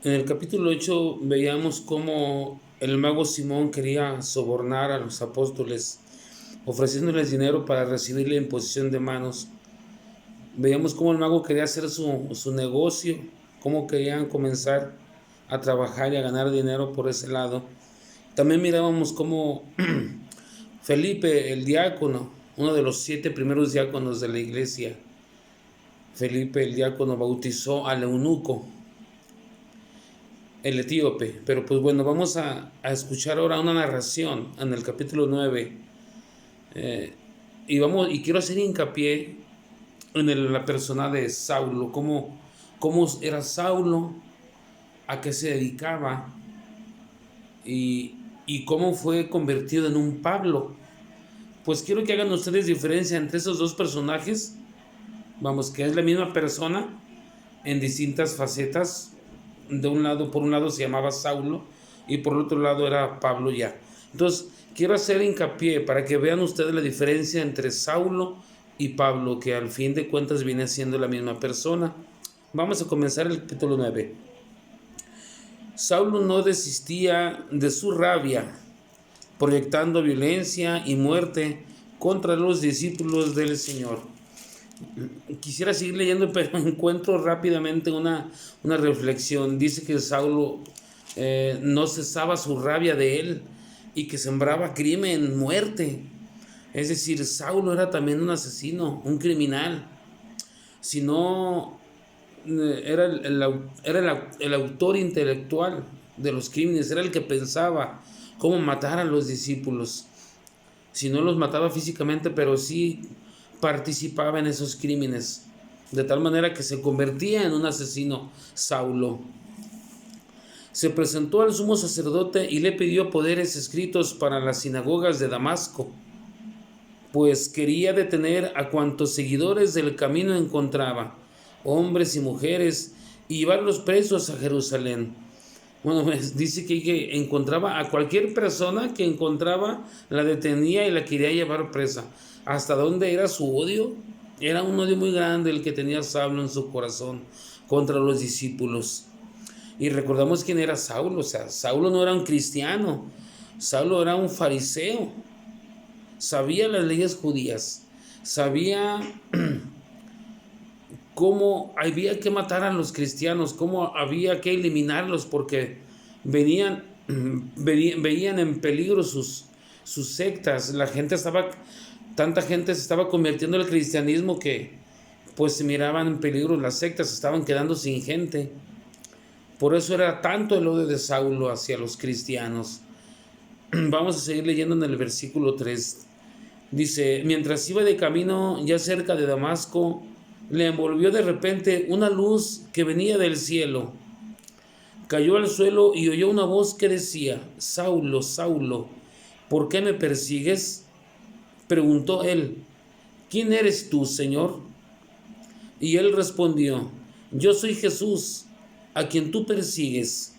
En el capítulo 8 veíamos cómo el mago Simón quería sobornar a los apóstoles, ofreciéndoles dinero para recibir la imposición de manos. Veíamos cómo el mago quería hacer su negocio, cómo querían comenzar a trabajar y a ganar dinero por ese lado. También mirábamos cómo Felipe, el diácono, uno de los 7 primeros diáconos de la iglesia, Felipe el diácono bautizó al eunuco, el etíope. Pero pues bueno, vamos a escuchar ahora una narración en el capítulo 9. Y quiero hacer hincapié en la persona de Saulo, cómo era Saulo, a qué se dedicaba y cómo fue convertido en un Pablo. Pues quiero que hagan ustedes diferencia entre esos dos personajes, vamos, que es la misma persona en distintas facetas. Por un lado se llamaba Saulo y por el otro lado era Pablo ya. Entonces, quiero hacer hincapié para que vean ustedes la diferencia entre Saulo y Pablo, que al fin de cuentas viene siendo la misma persona. Vamos a comenzar el capítulo 9. Saulo no desistía de su rabia, proyectando violencia y muerte contra los discípulos del Señor. Quisiera seguir leyendo, pero encuentro rápidamente una reflexión. Dice que Saulo no cesaba su rabia de él y que sembraba crimen, muerte. Es decir, Saulo era también un asesino, un criminal. Si no, era el autor intelectual de los crímenes, era el que pensaba cómo matar a los discípulos. Si no los mataba físicamente, pero sí participaba en esos crímenes, de tal manera que se convertía en un asesino. Saulo se presentó al sumo sacerdote y le pidió poderes escritos para las sinagogas de Damasco, pues quería detener a cuantos seguidores del camino encontraba, hombres y mujeres, y llevarlos presos a Jerusalén. Bueno, pues dice que encontraba a cualquier persona que encontraba, la detenía y la quería llevar presa. ¿Hasta dónde era su odio? Era un odio muy grande el que tenía Saulo en su corazón contra los discípulos. Y recordamos quién era Saulo. O sea, Saulo no era un cristiano, Saulo era un fariseo. Sabía las leyes judías, sabía cómo había que matar a los cristianos, cómo había que eliminarlos, porque veían en peligro sus sectas. Tanta gente se estaba convirtiendo al cristianismo que pues se miraban en peligro, las sectas estaban quedando sin gente. Por eso era tanto el odio de Saulo hacia los cristianos. Vamos a seguir leyendo en el versículo 3. Dice: mientras iba de camino ya cerca de Damasco, le envolvió de repente una luz que venía del cielo. Cayó al suelo y oyó una voz que decía: Saulo, Saulo, ¿por qué me persigues? Preguntó él: ¿quién eres tú, Señor? Y él respondió: yo soy Jesús, a quien tú persigues.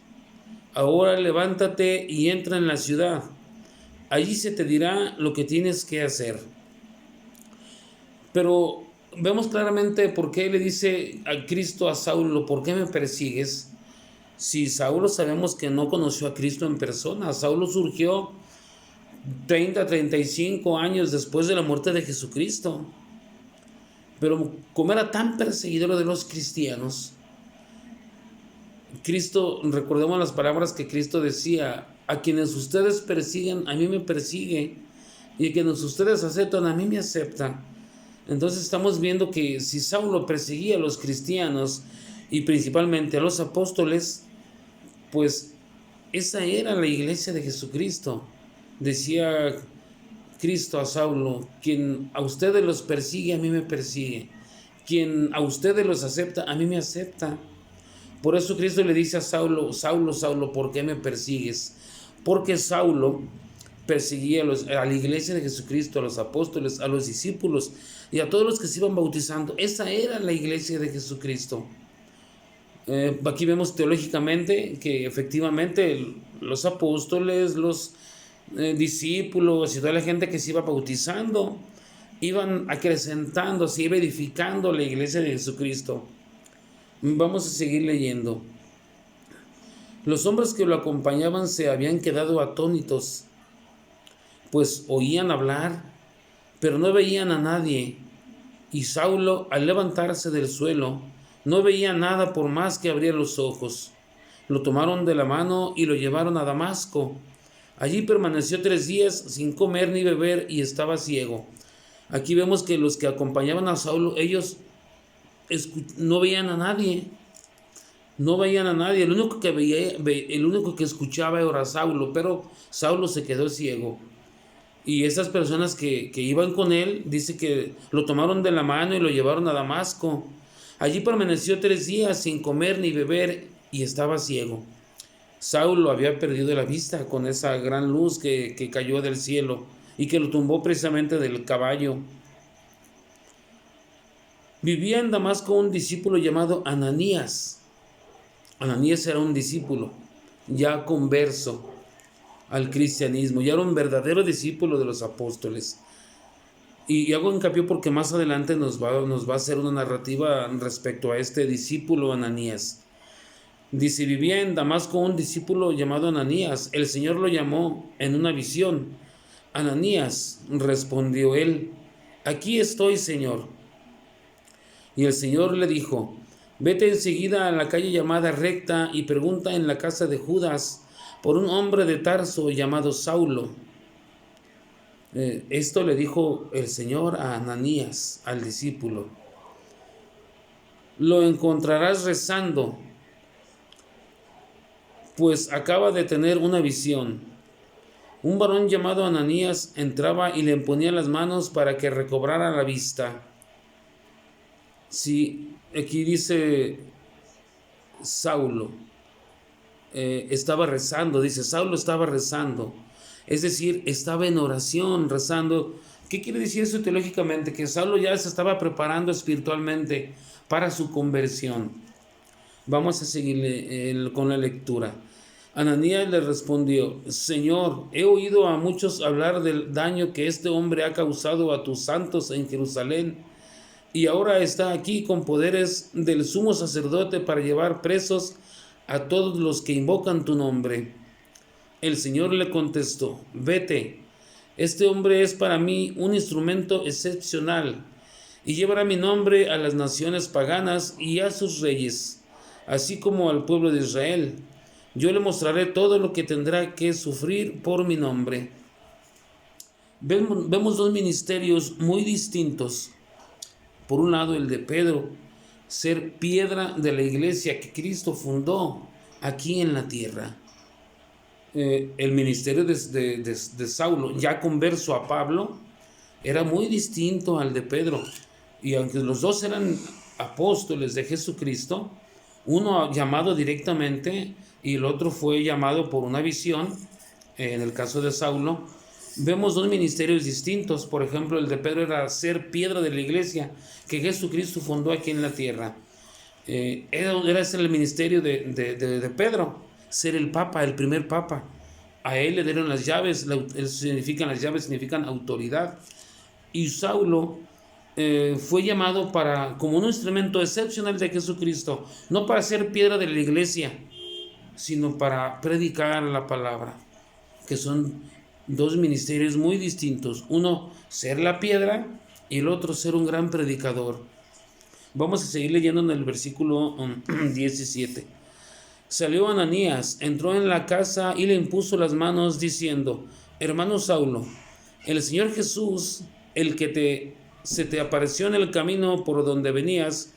Ahora levántate y entra en la ciudad. Allí se te dirá lo que tienes que hacer. Pero vemos claramente por qué le dice a Cristo a Saulo: ¿por qué me persigues? Si Saulo sabemos que no conoció a Cristo en persona. Saulo surgió 35 años después de la muerte de Jesucristo. Pero como era tan perseguidor de los cristianos, Cristo, recordemos las palabras que Cristo decía: a quienes ustedes persiguen, a mí me persigue, y a quienes ustedes aceptan, a mí me acepta. Entonces estamos viendo que si Saulo perseguía a los cristianos y principalmente a los apóstoles, pues esa era la iglesia de Jesucristo. Decía Cristo a Saulo: quien a ustedes los persigue, a mí me persigue. Quien a ustedes los acepta, a mí me acepta. Por eso Cristo le dice a Saulo: Saulo, Saulo, ¿por qué me persigues? Porque Saulo perseguía a la iglesia de Jesucristo, a los apóstoles, a los discípulos y a todos los que se iban bautizando. Esa era la iglesia de Jesucristo. Aquí vemos teológicamente que efectivamente los apóstoles, los discípulos y toda la gente que se iba bautizando iban acrecentando, se iba edificando la iglesia de Jesucristo. Vamos a seguir leyendo. Los hombres que lo acompañaban se habían quedado atónitos, pues oían hablar, pero no veían a nadie. Y Saulo, al levantarse del suelo, no veía nada por más que abría los ojos. Lo tomaron de la mano y lo llevaron a Damasco. Allí permaneció 3 días sin comer ni beber y estaba ciego. Aquí vemos que los que acompañaban a Saulo, ellos no veían a nadie. No veían a nadie. El único que el único que escuchaba era Saulo, pero Saulo se quedó ciego. Y esas personas que iban con él, dice que lo tomaron de la mano y lo llevaron a Damasco. Allí permaneció 3 días sin comer ni beber y estaba ciego. Saulo había perdido la vista con esa gran luz que cayó del cielo y que lo tumbó precisamente del caballo. Vivía en Damasco un discípulo llamado Ananías. Ananías era un discípulo ya converso al cristianismo, ya era un verdadero discípulo de los apóstoles. Y hago hincapié porque más adelante nos va a hacer una narrativa respecto a este discípulo Ananías. Dice, vivía en Damasco un discípulo llamado Ananías. El Señor lo llamó en una visión. Ananías, respondió él, aquí estoy, Señor. Y el Señor le dijo, vete enseguida a la calle llamada Recta y pregunta en la casa de Judas por un hombre de Tarso llamado Saulo. Esto le dijo el Señor a Ananías, al discípulo. Lo encontrarás rezando, pues acaba de tener una visión. Un varón llamado Ananías entraba y le imponía las manos para que recobrara la vista. Sí, aquí dice Saulo, estaba rezando, dice Saulo estaba rezando, es decir, estaba en oración, rezando. ¿Qué quiere decir eso teológicamente? Que Saulo ya se estaba preparando espiritualmente para su conversión. Vamos a seguirle con la lectura. Ananías le respondió, Señor, he oído a muchos hablar del daño que este hombre ha causado a tus santos en Jerusalén, y ahora está aquí con poderes del sumo sacerdote para llevar presos a todos los que invocan tu nombre. El Señor le contestó, vete, este hombre es para mí un instrumento excepcional, y llevará mi nombre a las naciones paganas y a sus reyes, así como al pueblo de Israel. Yo le mostraré todo lo que tendrá que sufrir por mi nombre. Vemos 2 ministerios muy distintos. Por un lado, el de Pedro, ser piedra de la iglesia que Cristo fundó aquí en la tierra. El ministerio de Saulo, ya converso a Pablo, era muy distinto al de Pedro. Y aunque los dos eran apóstoles de Jesucristo, uno llamado directamente y el otro fue llamado por una visión, en el caso de Saulo, vemos 2 ministerios distintos. Por ejemplo, el de Pedro era ser piedra de la iglesia que Jesucristo fundó aquí en la tierra. Era ese el ministerio de Pedro, ser el papa, el primer papa. A él le dieron las llaves, las llaves significan autoridad. Y Saulo fue llamado como un instrumento excepcional de Jesucristo, no para ser piedra de la iglesia, sino para predicar la palabra, que son 2 ministerios muy distintos. Uno, ser la piedra, y el otro, ser un gran predicador. Vamos a seguir leyendo en el versículo 17. Salió Ananías, entró en la casa y le impuso las manos, diciendo, hermano Saulo, el Señor Jesús, el que se te apareció en el camino por donde venías,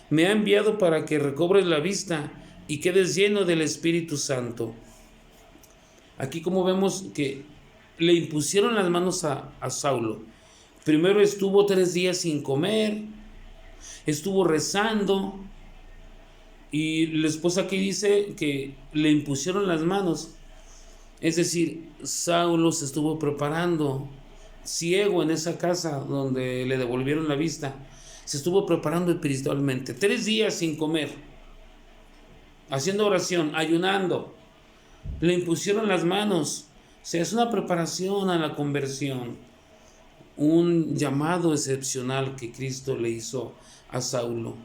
me ha enviado para que recobres la vista y quedes lleno del Espíritu Santo. Aquí como vemos que le impusieron las manos a Saulo. Primero estuvo 3 días sin comer, estuvo rezando, y después aquí dice que le impusieron las manos. Es decir, Saulo se estuvo preparando, ciego en esa casa donde le devolvieron la vista. Se estuvo preparando espiritualmente. 3 días sin comer, haciendo oración, ayunando. Le impusieron las manos. O sea, es una preparación a la conversión. Un llamado excepcional que Cristo le hizo a Saulo.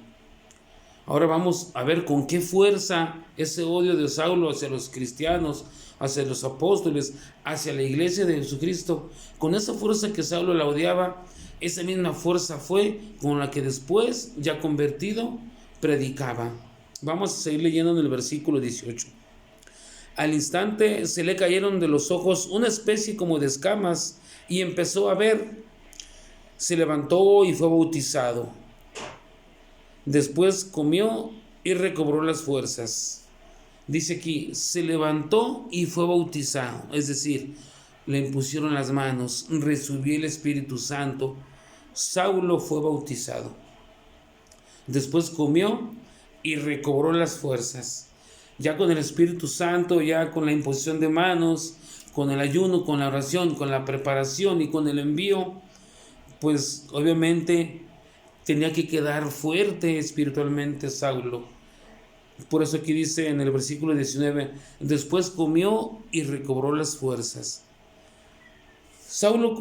Ahora vamos a ver con qué fuerza ese odio de Saulo hacia los cristianos, hacia los apóstoles, hacia la iglesia de Jesucristo, con esa fuerza que Saulo la odiaba, esa misma fuerza fue con la que después, ya convertido, predicaba. Vamos a seguir leyendo en el versículo 18. Al instante se le cayeron de los ojos una especie como de escamas y empezó a ver. Se levantó y fue bautizado. Después comió y recobró las fuerzas. Dice aquí, se levantó y fue bautizado. Es decir, le impusieron las manos, recibió el Espíritu Santo. Saulo fue bautizado. Después comió y recobró las fuerzas. Ya con el Espíritu Santo, ya con la imposición de manos, con el ayuno, con la oración, con la preparación y con el envío, pues obviamente tenía que quedar fuerte espiritualmente Saulo. Por eso aquí dice en el versículo 19, después comió y recobró las fuerzas. Saulo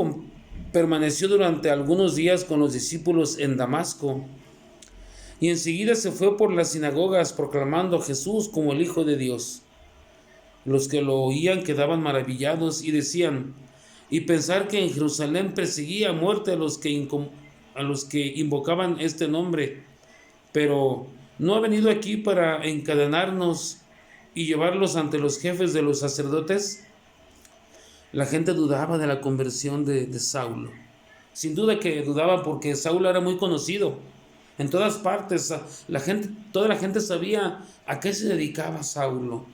permaneció durante algunos días con los discípulos en Damasco y enseguida se fue por las sinagogas proclamando a Jesús como el Hijo de Dios. Los que lo oían quedaban maravillados y decían, y pensar que en Jerusalén perseguía a muerte a los que invocaban este nombre, pero ¿no ha venido aquí para encadenarnos y llevarlos ante los jefes de los sacerdotes? La gente dudaba de la conversión de Saulo. Sin duda que dudaba porque Saulo era muy conocido. En todas partes, toda la gente sabía a qué se dedicaba Saulo.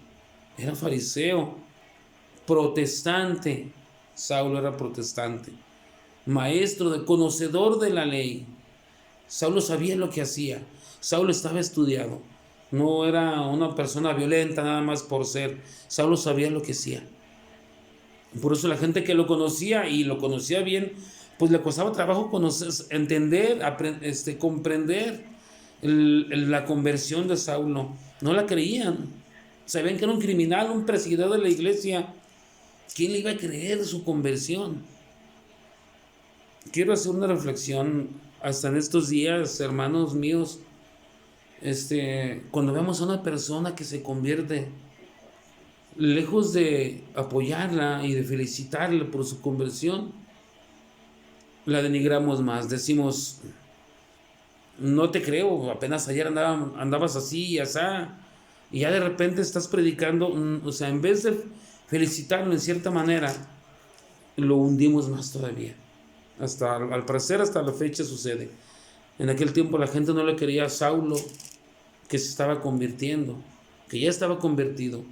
Era fariseo, protestante. Saulo era protestante, maestro, conocedor de la ley. Saulo sabía lo que hacía. Saulo estaba estudiado. No era una persona violenta nada más por ser. Saulo sabía lo que hacía. Por eso la gente que lo conocía y lo conocía bien, pues le costaba trabajo entender, comprender la conversión de Saulo. No la creían. Sabían que era un criminal, un perseguidor de la iglesia. ¿Quién le iba a creer su conversión? Quiero hacer una reflexión hasta en estos días, hermanos míos. Cuando vemos a una persona que se convierte, lejos de apoyarla y de felicitarla por su conversión, la denigramos más. Decimos, no te creo, apenas ayer andabas así y asá, y ya de repente estás predicando. O sea, en vez de felicitarlo en cierta manera, lo hundimos más todavía. Al parecer hasta la fecha sucede. En aquel tiempo la gente no le quería a Saulo, que se estaba convirtiendo, que ya estaba convertido.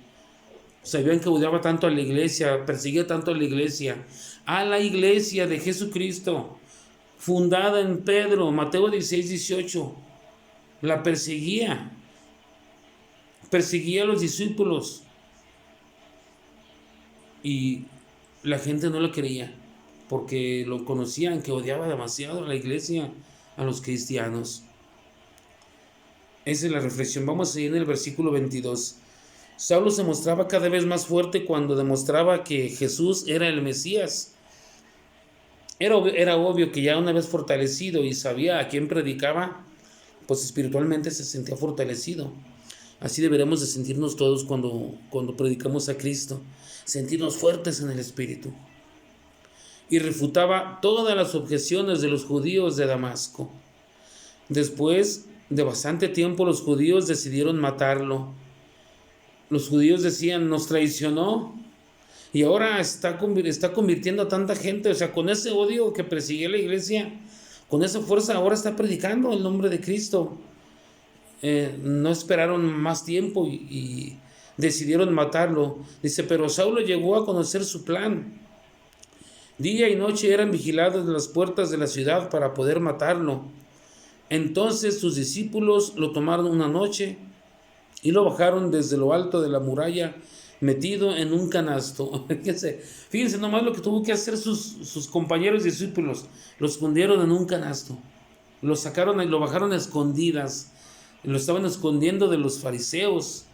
Sabían que odiaba tanto a la iglesia, perseguía tanto a la iglesia de Jesucristo, fundada en Pedro, Mateo 16, 18. La perseguía a los discípulos y la gente no lo quería porque lo conocían, que odiaba demasiado a la iglesia, a los cristianos. Esa es la reflexión. Vamos a seguir en el versículo 22. Saulo se mostraba cada vez más fuerte cuando demostraba que Jesús era el Mesías. Era obvio que ya una vez fortalecido y sabía a quién predicaba, pues espiritualmente se sentía fortalecido. Así deberemos de sentirnos todos cuando predicamos a Cristo, sentirnos fuertes en el Espíritu. Y refutaba todas las objeciones de los judíos de Damasco. Después de bastante tiempo, los judíos decidieron matarlo. Los judíos decían, nos traicionó y ahora está convirtiendo a tanta gente. O sea, con ese odio que persigue la iglesia, con esa fuerza ahora está predicando el nombre de Cristo. No esperaron más tiempo y decidieron matarlo. Dice, pero Saulo llegó a conocer su plan. Día y noche eran vigiladas las puertas de la ciudad para poder matarlo. Entonces sus discípulos lo tomaron una noche y lo bajaron desde lo alto de la muralla, metido en un canasto. Fíjense nomás lo que tuvo que hacer sus compañeros discípulos. Lo escondieron en un canasto. Lo sacaron y lo bajaron a escondidas. Lo estaban escondiendo de los fariseos,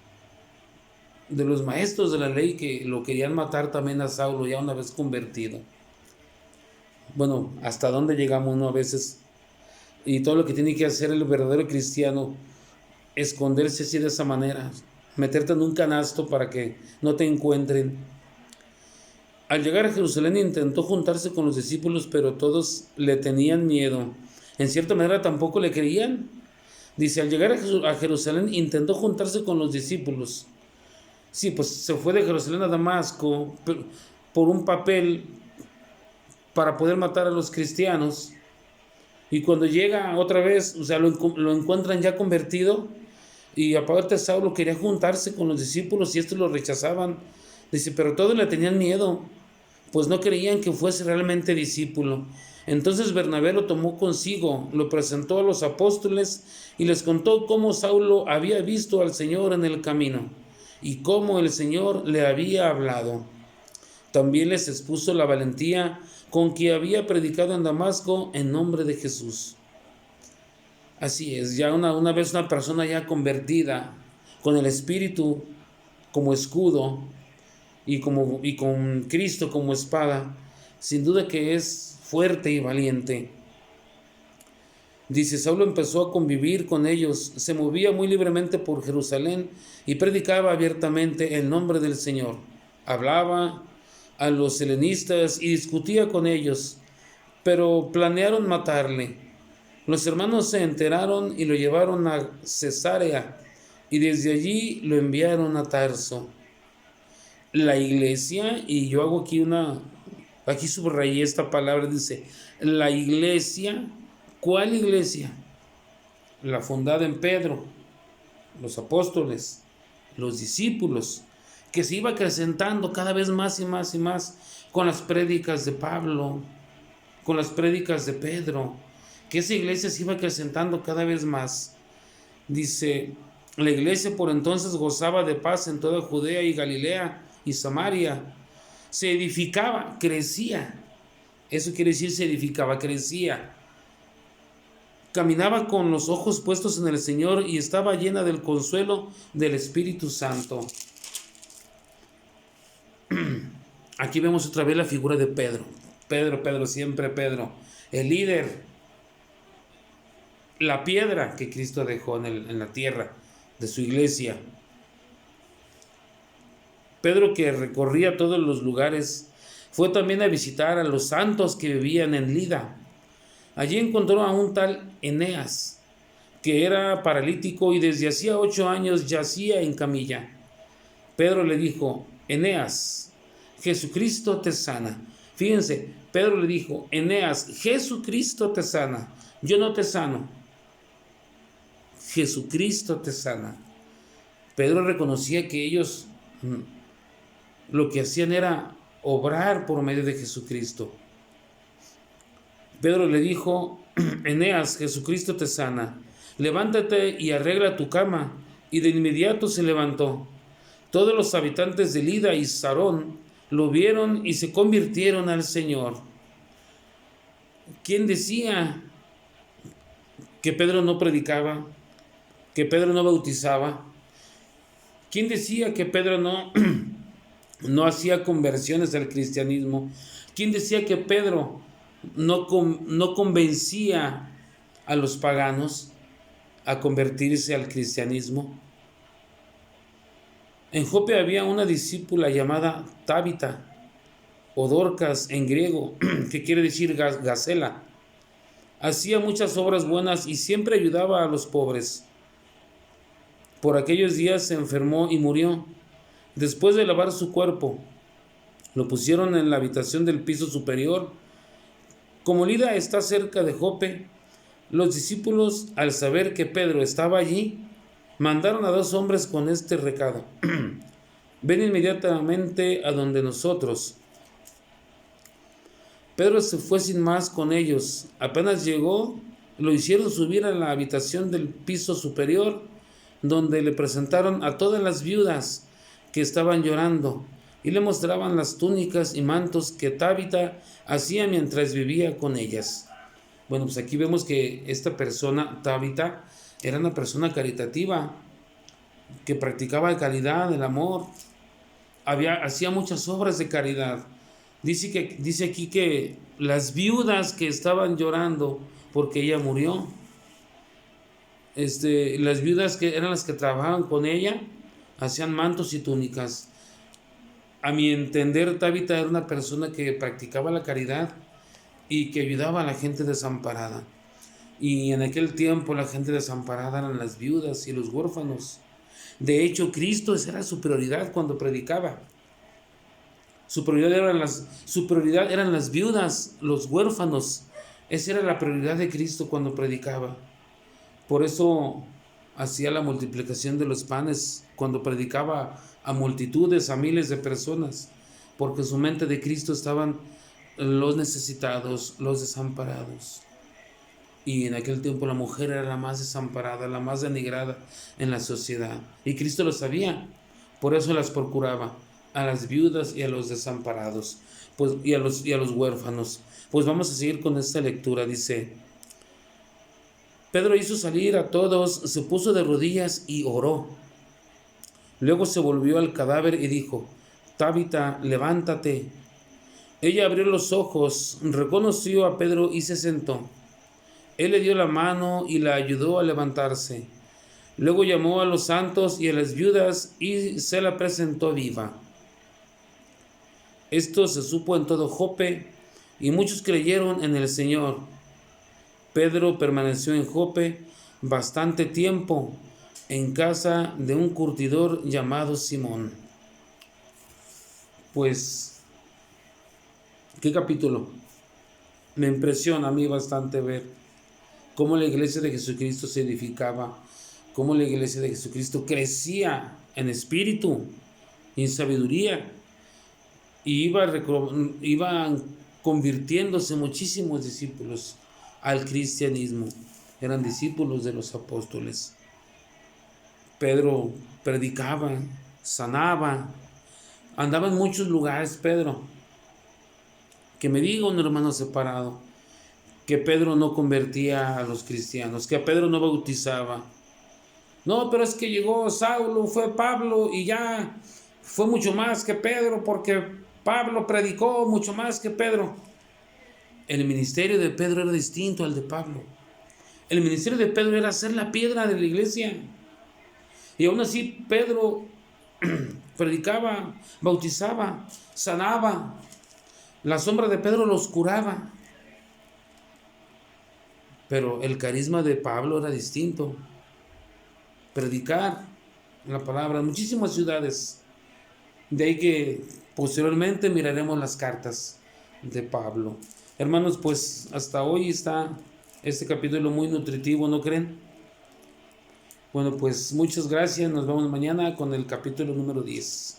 de los maestros de la ley, que lo querían matar también a Saulo ya una vez convertido. Bueno, hasta dónde llegamos uno a veces, y todo lo que tiene que hacer el verdadero cristiano esconderse así de esa manera, meterte en un canasto para que no te encuentren. Al llegar a Jerusalén intentó juntarse con los discípulos, pero todos le tenían miedo. En cierta manera tampoco le creían. Dice, al llegar a Jerusalén intentó juntarse con los discípulos. Sí, pues se fue de Jerusalén a Damasco por un papel para poder matar a los cristianos. Y cuando llega otra vez, o sea, lo encuentran ya convertido. Y aparte Saulo quería juntarse con los discípulos y estos lo rechazaban. Dice, pero todos le tenían miedo, pues no creían que fuese realmente discípulo. Entonces Bernabé lo tomó consigo, lo presentó a los apóstoles y les contó cómo Saulo había visto al Señor en el camino y cómo el Señor le había hablado. También les expuso la valentía con que había predicado en Damasco en nombre de Jesús. Así es, ya una vez una persona ya convertida, con el Espíritu como escudo y con Cristo como espada, sin duda que es fuerte y valiente. Dice, Saulo empezó a convivir con ellos, se movía muy libremente por Jerusalén y predicaba abiertamente el nombre del Señor. Hablaba a los helenistas y discutía con ellos, pero planearon matarle. Los hermanos se enteraron y lo llevaron a Cesarea y desde allí lo enviaron a Tarso. La iglesia, y yo hago aquí subrayé esta palabra, dice, la iglesia. ¿Cuál iglesia? La fundada en Pedro, los apóstoles, los discípulos, que se iba acrecentando cada vez más y más y más con las prédicas de Pablo, con las prédicas de Pedro, que esa iglesia se iba acrecentando cada vez más. Dice, la iglesia por entonces gozaba de paz en toda Judea y Galilea y Samaria. Se edificaba, crecía. Eso quiere decir se edificaba, crecía. Caminaba con los ojos puestos en el Señor y estaba llena del consuelo del Espíritu Santo. Aquí vemos otra vez la figura de Pedro. Pedro, siempre Pedro. El líder, la piedra que Cristo dejó en la tierra de su iglesia. Pedro, que recorría todos los lugares, fue también a visitar a los santos que vivían en Lida. Allí encontró a un tal Eneas, que era paralítico y desde hacía 8 años yacía en camilla. Pedro le dijo, Eneas, Jesucristo te sana. Fíjense, Pedro le dijo, Eneas, Jesucristo te sana. Yo no te sano. Jesucristo te sana. Pedro reconocía que ellos lo que hacían era obrar por medio de Jesucristo. Pedro le dijo, Eneas, Jesucristo te sana. Levántate y arregla tu cama. Y de inmediato se levantó. Todos los habitantes de Lida y Sarón lo vieron y se convirtieron al Señor. ¿Quién decía que Pedro no predicaba? ¿Que Pedro no bautizaba? ¿Quién decía que Pedro no hacía conversiones al cristianismo? ¿Quién decía que Pedro no convencía a los paganos a convertirse al cristianismo? En Jope había una discípula llamada Tabita, o Dorcas en griego, que quiere decir gacela. Hacía muchas obras buenas y siempre ayudaba a los pobres. Por aquellos días se enfermó y murió. Después de lavar su cuerpo, lo pusieron en la habitación del piso superior. Como Lida está cerca de Jope, los discípulos, al saber que Pedro estaba allí, mandaron a 2 hombres con este recado. Ven inmediatamente a donde nosotros. Pedro se fue sin más con ellos. Apenas llegó, lo hicieron subir a la habitación del piso superior, donde le presentaron a todas las viudas que estaban llorando y le mostraban las túnicas y mantos que Tabita hacía mientras vivía con ellas. Bueno, pues aquí vemos que esta persona, Tabita, era una persona caritativa, que practicaba la caridad, el amor, hacía muchas obras de caridad. Dice aquí que las viudas que estaban llorando porque ella murió, Las viudas que eran las que trabajaban con ella, hacían mantos y túnicas. A mi entender, Tabita era una persona que practicaba la caridad y que ayudaba a la gente desamparada. Y en aquel tiempo la gente desamparada eran las viudas y los huérfanos. De hecho, Cristo, esa era su prioridad cuando predicaba. Su prioridad eran las viudas, los huérfanos. Esa era la prioridad de Cristo cuando predicaba. Por eso hacía la multiplicación de los panes cuando predicaba a multitudes, a miles de personas, porque en su mente de Cristo estaban los necesitados, los desamparados. Y en aquel tiempo la mujer era la más desamparada, la más denigrada en la sociedad. Y Cristo lo sabía, por eso las procuraba, a las viudas y a los desamparados, pues, y a los huérfanos. Pues vamos a seguir con esta lectura. Dice: Pedro hizo salir a todos, se puso de rodillas y oró. Luego se volvió al cadáver y dijo: Tabita, levántate. Ella abrió los ojos, reconoció a Pedro y se sentó. Él le dio la mano y la ayudó a levantarse. Luego llamó a los santos y a las viudas y se la presentó viva. Esto se supo en todo Jope y muchos creyeron en el Señor. Pedro permaneció en Jope bastante tiempo, en casa de un curtidor llamado Simón. Pues, ¿qué capítulo? Me impresiona a mí bastante ver cómo la iglesia de Jesucristo se edificaba, cómo la iglesia de Jesucristo crecía en espíritu y en sabiduría, y iban convirtiéndose muchísimos discípulos al cristianismo. Eran discípulos de los apóstoles. Pedro predicaba, sanaba, andaba en muchos lugares. Pedro, que me diga un hermano separado que Pedro no convertía a los cristianos, que a Pedro no bautizaba. No, pero es que llegó Saulo, fue Pablo y ya fue mucho más que Pedro, porque Pablo predicó mucho más que Pedro. El ministerio de Pedro era distinto al de Pablo. El ministerio de Pedro era ser la piedra de la iglesia. Y aún así Pedro predicaba, bautizaba, sanaba. La sombra de Pedro los curaba. Pero el carisma de Pablo era distinto. Predicar la palabra en muchísimas ciudades. De ahí que posteriormente miraremos las cartas de Pablo. Hermanos, pues hasta hoy está este capítulo muy nutritivo, ¿no creen? Bueno, pues muchas gracias. Nos vemos mañana con el capítulo número 10.